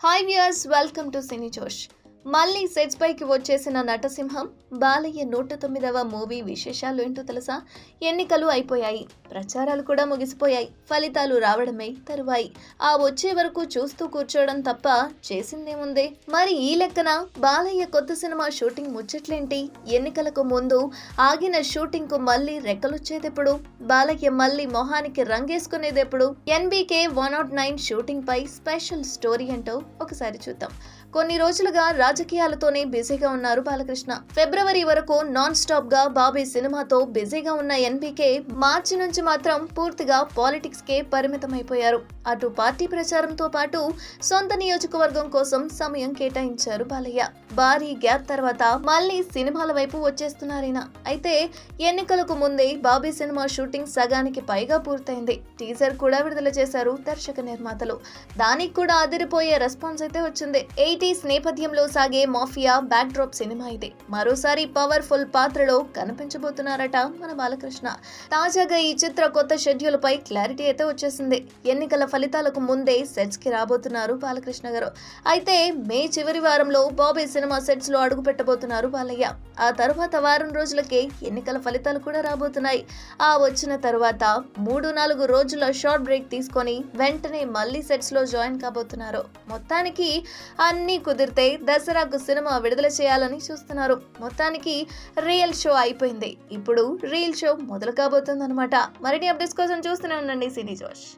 Hi viewers, welcome to సినీ జోష్. మళ్ళీ sets పైకి వచ్చేసిన నటసింహం బాలయ్య 109వ మూవీ విశేషాలు ఏంటో తెలుసా? ఎన్నికలు అయిపోయాయి, ప్రచారాలు కూడా ముగిసిపోయాయి, ఫలితాలు రావడమే తరువాయి. ఆ వచ్చే వరకు చూస్తూ కూర్చోవడం తప్ప చేసిందేముంది? మరి ఈ లెక్కన బాలయ్య కొత్త సినిమా షూటింగ్ ముచ్చట్లేంటి? ఎన్నికలకు ముందు ఆగిన షూటింగ్ కు మళ్ళీ రెక్కలొచ్చేదెప్పుడు? బాలయ్య మళ్ళీ మొహానికి రంగేసుకునేదెప్పుడు? NBK 109 షూటింగ్ పై స్పెషల్ స్టోరీ ఏంటో ఒకసారి చూద్దాం. కొన్ని రోజులుగా రాజకీయాలతోనే బిజీగా ఉన్నారు బాలకృష్ణ. ఫిబ్రవరి వరకు నాన్ స్టాప్ గా బాబీ సినిమాతో బిజీగా ఉన్న NBK మార్చి నుంచి మాత్రం పూర్తిగా పాలిటిక్స్ కే పరిమితమైపోయారు. అటు పార్టీ ప్రచారంతో పాటు సొంత నియోజకవర్గం కోసం సమయం కేటాయించారు బాలయ్య. భారీ గ్యాప్ తర్వాత మళ్ళీ సినిమాల వైపు వచ్చేస్తున్నారైనా. అయితే ఎన్నికలకు ముందే బాబీ సినిమా షూటింగ్ సగానికి పైగా పూర్తయింది. టీజర్ కూడా విడుదల చేశారు దర్శక నిర్మాతలు. దానికి కూడా అదిరిపోయే రెస్పాన్స్ అయితే వచ్చింది. 80s నేపథ్యంలో సాగే మాఫియా బ్యాక్ డ్రాప్ సినిమా ఇది. మరోసారి పవర్ఫుల్ పాత్రలో కనిపించబోతున్నారట మన బాలకృష్ణ. తాజాగా ఈ చిత్ర కొత్త షెడ్యూల్ పై క్లారిటీ అయితే వచ్చేసింది. ఎన్నికల ఫలితాలకు ముందే సెట్స్ కి రాబోతున్నారు బాలకృష్ణ గారు. అయితే మే చివరి వారంలో బాబీ సినిమా సెట్స్ లో అడుగు పెట్టబోతున్నారు బాలయ్య. ఆ తర్వాత వారం రోజులకే ఎన్నికల ఫలితాలు కూడా రాబోతున్నాయి. ఆ వచ్చిన తర్వాత 3-4 రోజుల షార్ట్ బ్రేక్ తీసుకొని వెంటనే మళ్ళీ సెట్స్ లో జాయిన్ కాబోతున్నారు. మొత్తానికి అన్నీ కుదిరితే దసరాకు సినిమా విడుదల చేయాలని చూస్తున్నారు. మొత్తానికి రియల్ షో అయిపోయింది. ఇప్పుడు రియల్ షో మొదలు కాబోతుందన్నమాట. మరిన్ని అప్డేట్స్ కోసం చూస్తూనే ఉండండి సినీ జోష్.